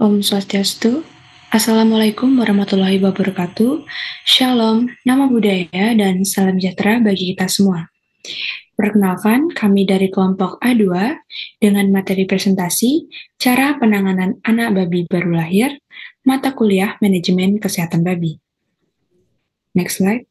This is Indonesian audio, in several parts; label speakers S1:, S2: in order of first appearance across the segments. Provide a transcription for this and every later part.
S1: Om Swastiastu. Assalamualaikum warahmatullahi wabarakatuh. Shalom, nama budaya, dan salam sejahtera bagi kita semua. Perkenalkan, kami dari kelompok A2 dengan materi presentasi cara penanganan anak babi baru lahir, mata kuliah manajemen kesehatan babi. Next slide.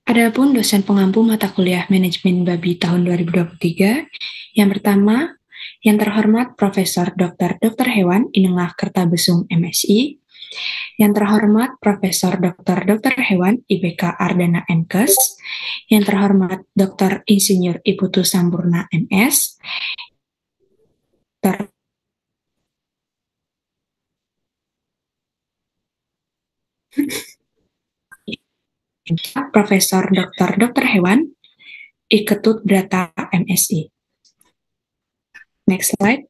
S1: Adapun dosen pengampu mata kuliah manajemen babi tahun 2023, yang pertama, yang terhormat Profesor Dr. Hewan Inengah Kertabesung MSI, yang terhormat Profesor Dr. Hewan IPK Ardana MKes, yang terhormat Dr. Insinyur Iputu Sampurna MS, Profesor Dr. Hewan Iketut Brata MSI. Next slide.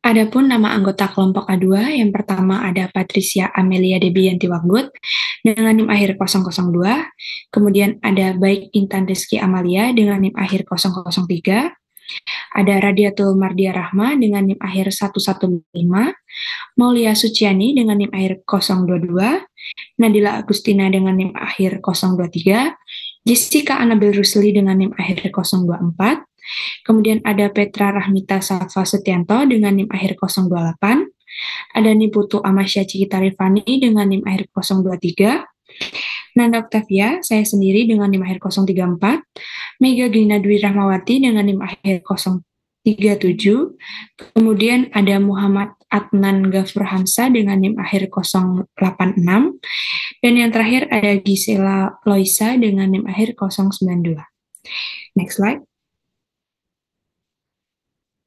S1: Adapun nama anggota kelompok A2, yang pertama ada Patricia Amelia Debianti Wanggut dengan NIM akhir 002, kemudian ada Baik Intan Rizky Amalia dengan NIM akhir 003, ada Radiatul Mardia Rahma dengan NIM akhir 115, Maulia Suciani dengan NIM akhir 022, Nadila Agustina dengan NIM akhir 023, Jessica Anabel Rusli dengan NIM akhir 024, kemudian ada Petra Rahmita Safa Setianto dengan NIM akhir 028, ada Niputu Amasya Cikita Rifani dengan NIM akhir 023, Nanda Octavia, saya sendiri dengan NIM akhir 034, Mega Gina Dwi Rahmawati dengan NIM akhir 037, kemudian ada Muhammad Adnan Gafur Hamsa dengan NIM akhir 086, dan yang terakhir ada Gisela Loisa dengan NIM akhir 092. Next slide.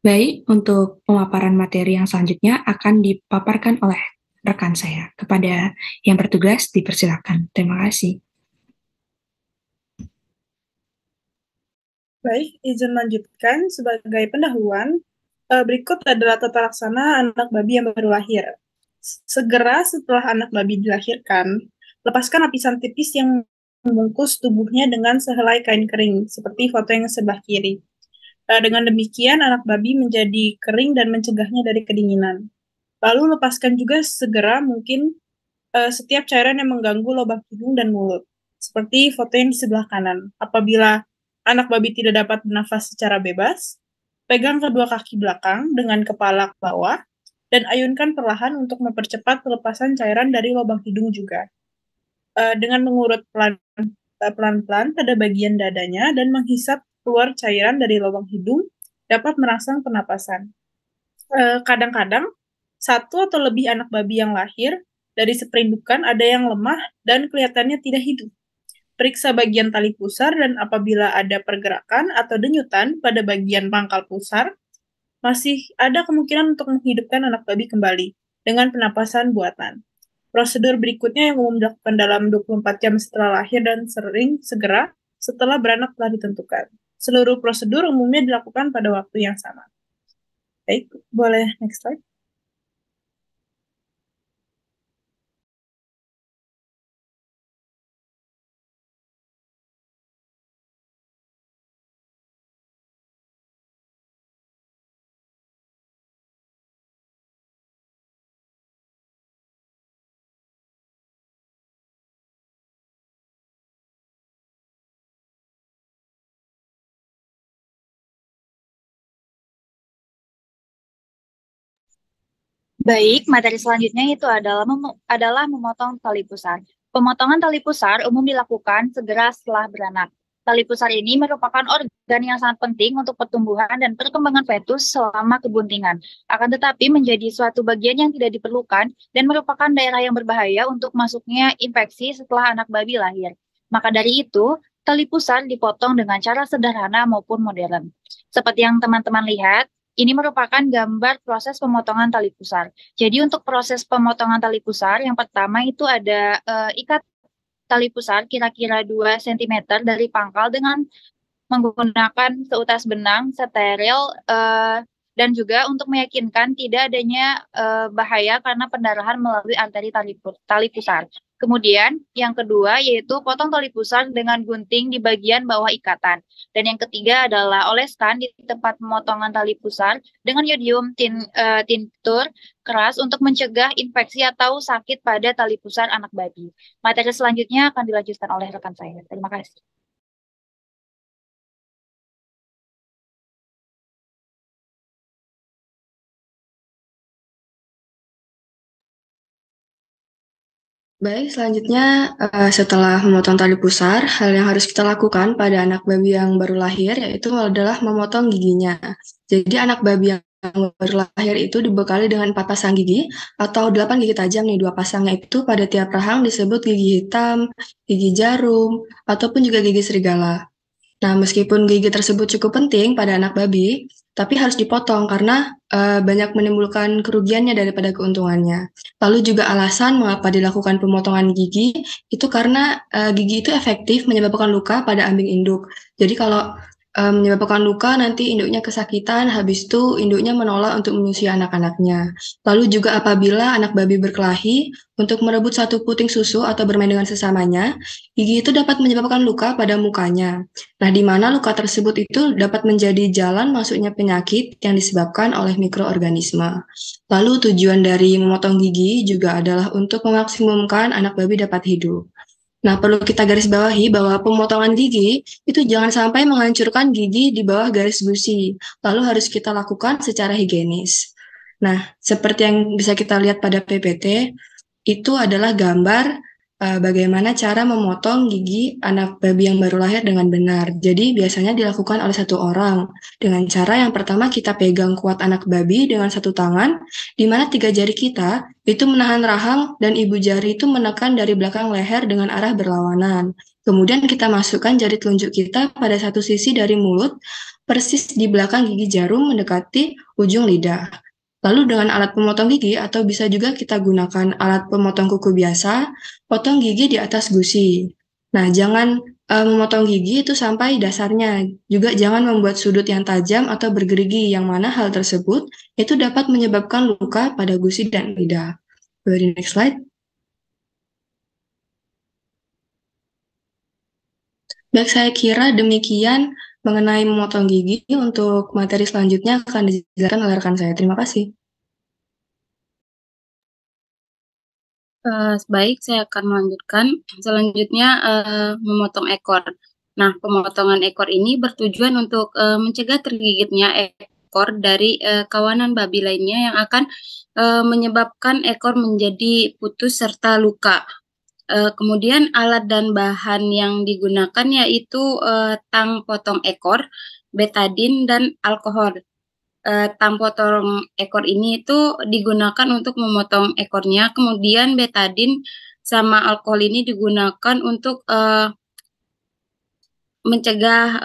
S1: Baik, untuk pemaparan materi yang selanjutnya akan dipaparkan oleh rekan saya. Kepada yang bertugas, dipersilakan. Terima kasih.
S2: Baik, izin lanjutkan sebagai pendahuluan. Berikut adalah tata laksana anak babi yang baru lahir. Segera setelah anak babi dilahirkan, lepaskan lapisan tipis yang membungkus tubuhnya dengan sehelai kain kering, seperti foto yang sebelah kiri. Dengan demikian, anak babi menjadi kering dan mencegahnya dari kedinginan. Lalu lepaskan juga segera mungkin setiap cairan yang mengganggu lubang hidung dan mulut, seperti foto yang di sebelah kanan. Apabila anak babi tidak dapat bernafas secara bebas, pegang kedua kaki belakang dengan kepala ke bawah, dan ayunkan perlahan untuk mempercepat pelepasan cairan dari lubang hidung juga. Dengan mengurut pelan-pelan pada bagian dadanya dan menghisap keluar cairan dari lubang hidung, dapat merangsang pernapasan. Kadang-kadang, satu atau lebih anak babi yang lahir dari seperindukan ada yang lemah dan kelihatannya tidak hidup. Periksa bagian tali pusar dan apabila ada pergerakan atau denyutan pada bagian pangkal pusar, masih ada kemungkinan untuk menghidupkan anak babi kembali dengan penapasan buatan. Prosedur berikutnya yang umum dilakukan dalam 24 jam setelah lahir dan sering segera setelah beranak telah ditentukan. Seluruh prosedur umumnya dilakukan pada waktu yang sama. Baik, boleh next slide.
S3: Baik, materi selanjutnya itu adalah memotong tali pusar. Pemotongan tali pusar umum dilakukan segera setelah beranak. Tali pusar ini merupakan organ yang sangat penting untuk pertumbuhan dan perkembangan fetus selama kebuntingan. Akan tetapi menjadi suatu bagian yang tidak diperlukan dan merupakan daerah yang berbahaya untuk masuknya infeksi setelah anak babi lahir. Maka dari itu, tali pusar dipotong dengan cara sederhana maupun modern. Seperti yang teman-teman lihat, ini merupakan gambar proses pemotongan tali pusar. Jadi untuk proses pemotongan tali pusar, yang pertama itu ada ikat tali pusar kira-kira 2 cm dari pangkal dengan menggunakan seutas benang steril dan juga untuk meyakinkan tidak adanya bahaya karena pendarahan melalui arteri tali pusar. Kemudian yang kedua yaitu potong tali pusar dengan gunting di bagian bawah ikatan. Dan yang ketiga adalah oleskan di tempat pemotongan tali pusar dengan yodium tincture keras untuk mencegah infeksi atau sakit pada tali pusar anak babi. Materi selanjutnya akan dilanjutkan oleh rekan saya. Terima kasih.
S4: Baik, selanjutnya setelah memotong tali pusar, hal yang harus kita lakukan pada anak babi yang baru lahir yaitu adalah memotong giginya. Jadi anak babi yang baru lahir itu dibekali dengan 4 pasang gigi atau 8 gigi tajam nih, 2 pasangnya itu pada tiap rahang disebut gigi hitam, gigi jarum, ataupun juga gigi serigala. Nah, meskipun gigi tersebut cukup penting pada anak babi, tapi harus dipotong karena banyak menimbulkan kerugiannya daripada keuntungannya. Lalu juga alasan mengapa dilakukan pemotongan gigi itu karena gigi itu efektif menyebabkan luka pada ambing induk. Jadi kalau menyebabkan luka nanti induknya kesakitan, habis itu induknya menolak untuk menyusui anak-anaknya. Lalu juga apabila anak babi berkelahi untuk merebut satu puting susu atau bermain dengan sesamanya, gigi itu dapat menyebabkan luka pada mukanya. Nah, di mana luka tersebut itu dapat menjadi jalan masuknya penyakit yang disebabkan oleh mikroorganisme. Lalu tujuan dari memotong gigi juga adalah untuk memaksimumkan anak babi dapat hidup. Nah, perlu kita garis bawahi bahwa pemotongan gigi itu jangan sampai menghancurkan gigi di bawah garis gusi, lalu harus kita lakukan secara higienis. Nah, seperti yang bisa kita lihat pada PPT, itu adalah gambar bagaimana cara memotong gigi anak babi yang baru lahir dengan benar. Jadi biasanya dilakukan oleh satu orang. Dengan cara yang pertama kita pegang kuat anak babi dengan satu tangan, di mana 3 jari kita itu menahan rahang dan ibu jari itu menekan dari belakang leher dengan arah berlawanan. Kemudian kita masukkan jari telunjuk kita pada satu sisi dari mulut, persis di belakang gigi jarum mendekati ujung lidah. Lalu dengan alat pemotong gigi atau bisa juga kita gunakan alat pemotong kuku biasa, potong gigi di atas gusi. Nah, jangan memotong gigi itu sampai dasarnya. Juga jangan membuat sudut yang tajam atau bergerigi, yang mana hal tersebut itu dapat menyebabkan luka pada gusi dan lidah. Very next slide. Baik, saya kira demikian mengenai memotong gigi. Untuk materi selanjutnya akan dijelaskan oleh rekan saya. Terima kasih.
S5: Baik, saya akan melanjutkan. Selanjutnya, memotong ekor. Nah, pemotongan ekor ini bertujuan untuk mencegah tergigitnya ekor dari kawanan babi lainnya yang akan menyebabkan ekor menjadi putus serta luka. Kemudian alat dan bahan yang digunakan yaitu tang potong ekor, betadin, dan alkohol. Tang potong ekor ini itu digunakan untuk memotong ekornya, kemudian betadin sama alkohol ini digunakan untuk mencegah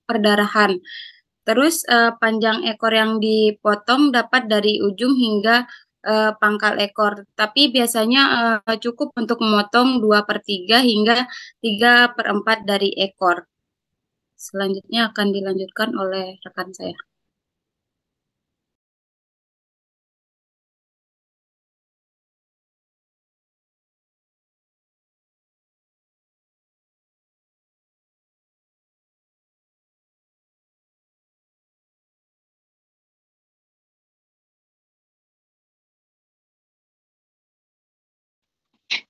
S5: perdarahan. Terus panjang ekor yang dipotong dapat dari ujung hingga pangkal ekor, tapi biasanya cukup untuk memotong 2/3 hingga 3/4 dari ekor. Selanjutnya akan dilanjutkan oleh rekan saya.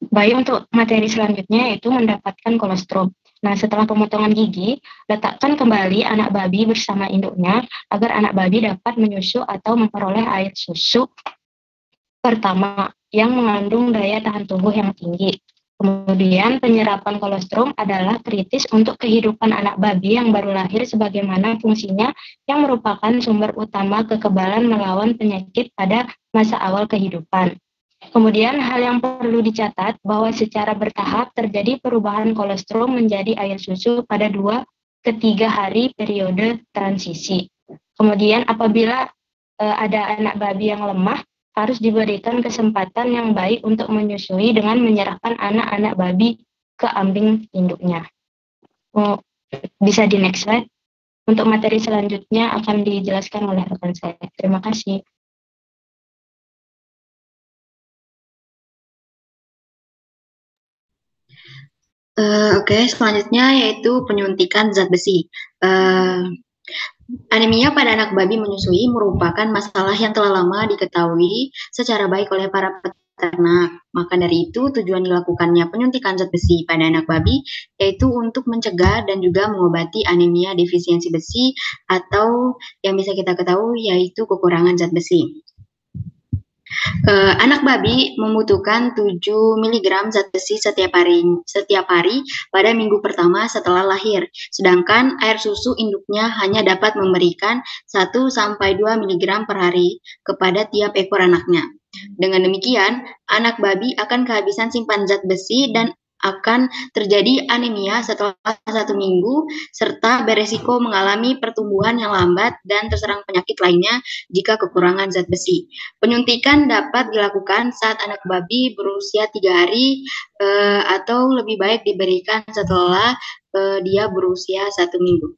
S6: Baik, untuk materi selanjutnya yaitu mendapatkan kolostrum. Nah, setelah pemotongan gigi, letakkan kembali anak babi bersama induknya agar anak babi dapat menyusu atau memperoleh air susu pertama yang mengandung daya tahan tubuh yang tinggi. Kemudian penyerapan kolostrum adalah kritis untuk kehidupan anak babi yang baru lahir sebagaimana fungsinya yang merupakan sumber utama kekebalan melawan penyakit pada masa awal kehidupan. Kemudian hal yang perlu dicatat bahwa secara bertahap terjadi perubahan kolostrum menjadi air susu pada 2 ke 3 hari periode transisi. Kemudian apabila ada anak babi yang lemah, harus diberikan kesempatan yang baik untuk menyusui dengan menyerahkan anak-anak babi ke ambing induknya. Bisa di next slide. Untuk materi selanjutnya akan dijelaskan oleh rekan saya. Terima kasih.
S7: Oke, selanjutnya yaitu penyuntikan zat besi. Anemia pada anak babi menyusui merupakan masalah yang telah lama diketahui secara baik oleh para peternak. Maka dari itu, tujuan dilakukannya penyuntikan zat besi pada anak babi yaitu untuk mencegah dan juga mengobati anemia defisiensi besi atau yang bisa kita ketahui yaitu kekurangan zat besi. Anak babi membutuhkan 7 mg zat besi setiap hari pada minggu pertama setelah lahir. Sedangkan air susu induknya hanya dapat memberikan 1-2 mg per hari kepada tiap ekor anaknya. Dengan demikian, anak babi akan kehabisan simpan zat besi dan akan terjadi anemia setelah 1 minggu serta beresiko mengalami pertumbuhan yang lambat dan terserang penyakit lainnya jika kekurangan zat besi. Penyuntikan dapat dilakukan saat anak babi berusia 3 hari atau lebih baik diberikan setelah dia berusia 1 minggu.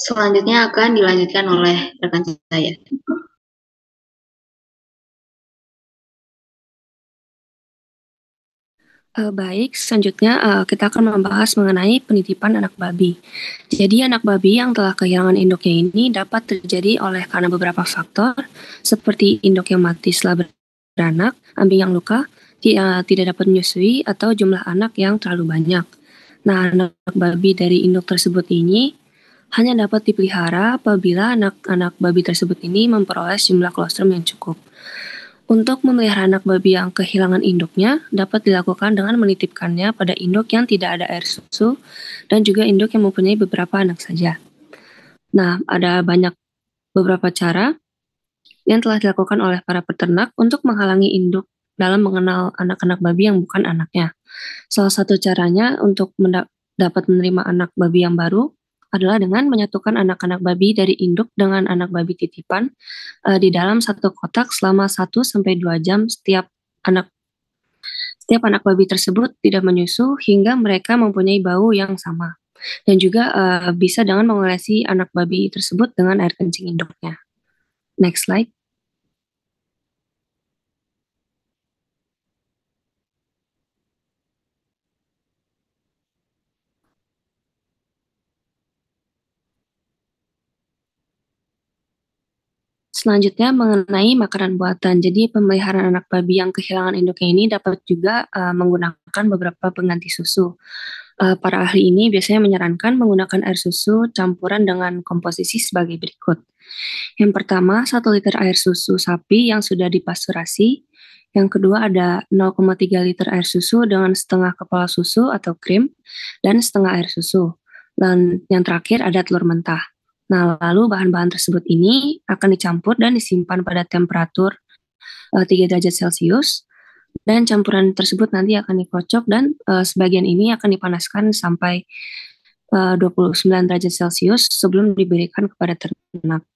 S7: Selanjutnya akan dilanjutkan oleh rekan saya.
S8: Baik, selanjutnya kita akan membahas mengenai penitipan anak babi. Jadi anak babi yang telah kehilangan induknya ini dapat terjadi karena beberapa faktor, seperti induk yang mati setelah beranak, ambing yang luka, tidak dapat menyusui, atau jumlah anak yang terlalu banyak. Nah, anak babi dari induk tersebut ini hanya dapat dipelihara apabila anak-anak babi tersebut ini memperoleh jumlah kolostrum yang cukup. Untuk memelihara anak babi yang kehilangan induknya dapat dilakukan dengan menitipkannya pada induk yang tidak ada air susu dan juga induk yang mempunyai beberapa anak saja. Nah, ada beberapa cara yang telah dilakukan oleh para peternak untuk menghalangi induk dalam mengenal anak-anak babi yang bukan anaknya. Salah satu caranya untuk dapat menerima anak babi yang baru adalah dengan menyatukan anak-anak babi dari induk dengan anak babi titipan di dalam satu kotak selama 1-2 jam setiap anak babi tersebut tidak menyusu hingga mereka mempunyai bau yang sama. Dan juga bisa dengan mengolesi anak babi tersebut dengan air kencing induknya. Next slide. Selanjutnya mengenai makanan buatan. Jadi pemeliharaan anak babi yang kehilangan induknya ini dapat juga menggunakan beberapa pengganti susu. Para ahli ini biasanya menyarankan menggunakan air susu campuran dengan komposisi sebagai berikut. Yang pertama, 1 liter air susu sapi yang sudah dipasturasi. Yang kedua ada 0,3 liter air susu dengan setengah kepala susu atau krim dan setengah air susu. Dan yang terakhir ada telur mentah. Nah, lalu bahan-bahan tersebut ini akan dicampur dan disimpan pada temperatur 3 derajat Celcius, dan campuran tersebut nanti akan dikocok dan sebagian ini akan dipanaskan sampai 29 derajat Celcius sebelum diberikan kepada ternak.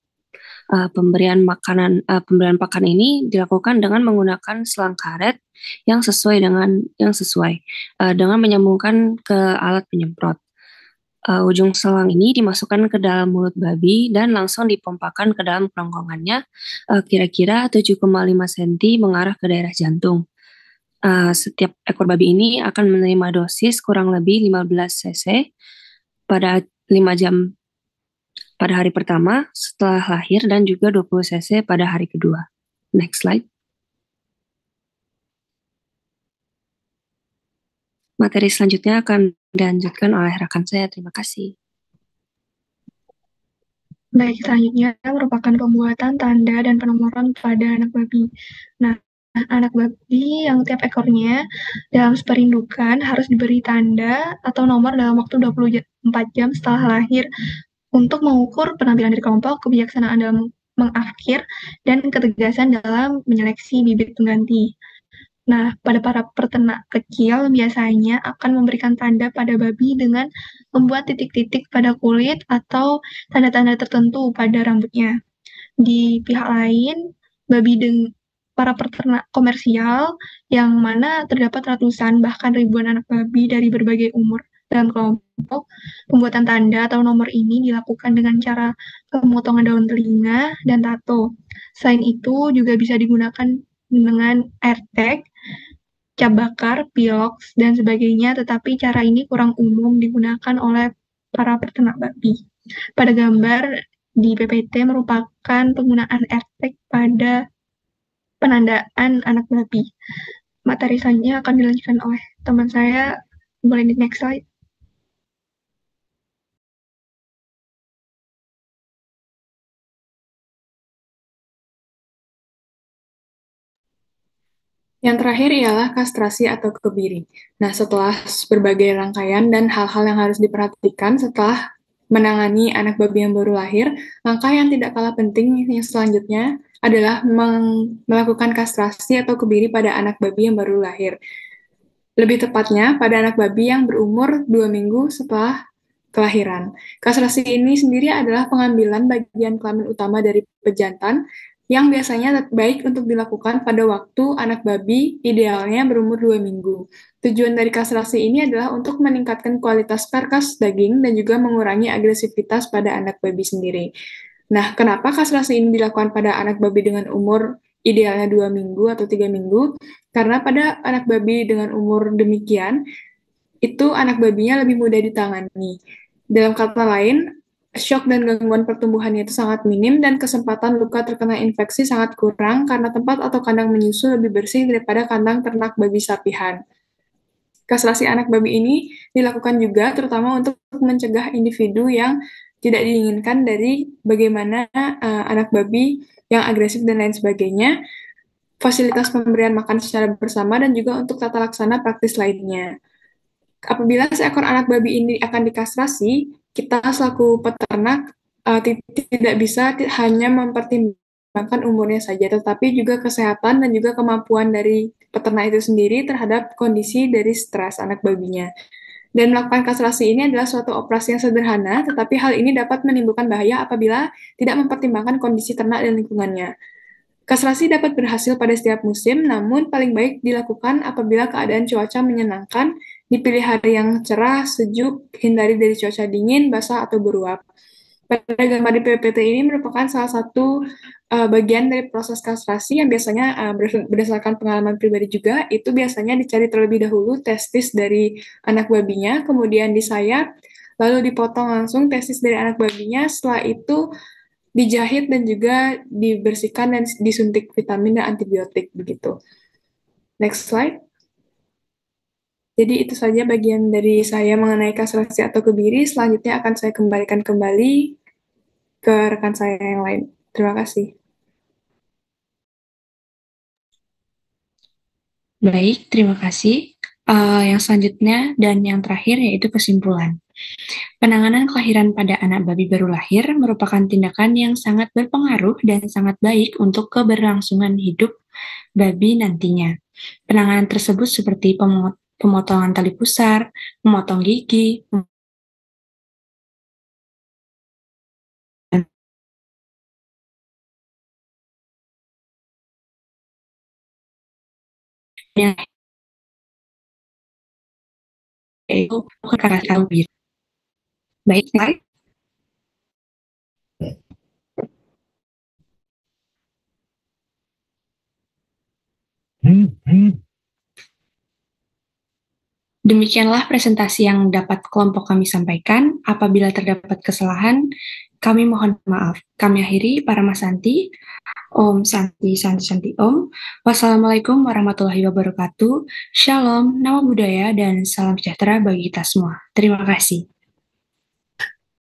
S8: Pemberian pakan ini dilakukan dengan menggunakan selang karet yang sesuai dengan menyambungkan ke alat penyemprot. Ujung selang ini dimasukkan ke dalam mulut babi dan langsung dipompakan ke dalam kerongkongannya kira-kira 7,5 cm mengarah ke daerah jantung. Setiap ekor babi ini akan menerima dosis kurang lebih 15 cc pada 5 jam pada hari pertama setelah lahir dan juga 20 cc pada hari kedua. Next slide. Materi selanjutnya akan dilanjutkan oleh rekan saya. Terima kasih.
S9: Baik, selanjutnya merupakan pembuatan tanda dan penomoran pada anak babi. Nah, anak babi yang tiap ekornya dalam seperindukan harus diberi tanda atau nomor dalam waktu 24 jam setelah lahir untuk mengukur penampilan dari kelompok, kebijaksanaan dalam mengakhir, dan ketegasan dalam menyeleksi bibit pengganti. Nah, pada para peternak kecil biasanya akan memberikan tanda pada babi dengan membuat titik-titik pada kulit atau tanda-tanda tertentu pada rambutnya. Di pihak lain, para peternak komersial yang mana terdapat ratusan bahkan ribuan anak babi dari berbagai umur dalam kelompok. Pembuatan tanda atau nomor ini dilakukan dengan cara pemotongan daun telinga dan tato. Selain itu juga bisa digunakan dengan AirTag, cap bakar, pilox, dan sebagainya, tetapi cara ini kurang umum digunakan oleh para peternak babi. Pada gambar di PPT merupakan penggunaan AirTag pada penandaan anak babi. Materi selanjutnya akan dilanjutkan oleh teman saya. Boleh di next slide.
S1: Yang terakhir ialah kastrasi atau kebiri. Nah, setelah berbagai rangkaian dan hal-hal yang harus diperhatikan setelah menangani anak babi yang baru lahir, langkah yang tidak kalah penting yang selanjutnya adalah melakukan kastrasi atau kebiri pada anak babi yang baru lahir. Lebih tepatnya, pada anak babi yang berumur 2 minggu setelah kelahiran. Kastrasi ini sendiri adalah pengambilan bagian kelamin utama dari pejantan yang biasanya baik untuk dilakukan pada waktu anak babi idealnya berumur 2 minggu. Tujuan dari kastrasi ini adalah untuk meningkatkan kualitas karkas daging dan juga mengurangi agresivitas pada anak babi sendiri. Nah, kenapa kastrasi ini dilakukan pada anak babi dengan umur idealnya 2 minggu atau 3 minggu? Karena pada anak babi dengan umur demikian, itu anak babinya lebih mudah ditangani. Dalam kata lain, shock dan gangguan pertumbuhannya itu sangat minim dan kesempatan luka terkena infeksi sangat kurang karena tempat atau kandang menyusu lebih bersih daripada kandang ternak babi sapihan. Kastrasi anak babi ini dilakukan juga terutama untuk mencegah individu yang tidak diinginkan dari bagaimana anak babi yang agresif dan lain sebagainya, fasilitas pemberian makan secara bersama, dan juga untuk tata laksana praktis lainnya. Apabila seekor anak babi ini akan dikastrasi, kita selaku peternak tidak bisa hanya mempertimbangkan umurnya saja, tetapi juga kesehatan dan juga kemampuan dari peternak itu sendiri terhadap kondisi dari stres anak babinya. Dan melakukan kastrasi ini adalah suatu operasi yang sederhana, tetapi hal ini dapat menimbulkan bahaya apabila tidak mempertimbangkan kondisi ternak dan lingkungannya. Kastrasi dapat berhasil pada setiap musim, namun paling baik dilakukan apabila keadaan cuaca menyenangkan, dipilih hari yang cerah, sejuk, hindari dari cuaca dingin, basah, atau beruap. Pada gambar di PPT ini merupakan salah satu bagian dari proses kastrasi yang biasanya berdasarkan pengalaman pribadi juga, itu biasanya dicari terlebih dahulu testis dari anak babinya, kemudian disayat, lalu dipotong langsung testis dari anak babinya, setelah itu dijahit dan juga dibersihkan dan disuntik vitamin dan antibiotik begitu. Next slide. Jadi itu saja bagian dari saya mengenai kastrasi atau kebiri. Selanjutnya akan saya kembalikan kembali ke rekan saya yang lain. Terima kasih.
S10: Baik, terima kasih. Yang selanjutnya dan yang terakhir yaitu kesimpulan. Penanganan kelahiran pada anak babi baru lahir merupakan tindakan yang sangat berpengaruh dan sangat baik untuk keberlangsungan hidup babi nantinya. Penanganan tersebut seperti pemotongan tali pusar, memotong gigi, itu kekerasan. Baik, slide. Demikianlah presentasi yang dapat kelompok kami sampaikan. Apabila terdapat kesalahan, kami mohon maaf. Kami akhiri, para Mas Santi. Om Santi, Santi, Santi, Om. Wassalamualaikum warahmatullahi wabarakatuh. Shalom, nama budaya, dan salam sejahtera bagi kita semua. Terima kasih.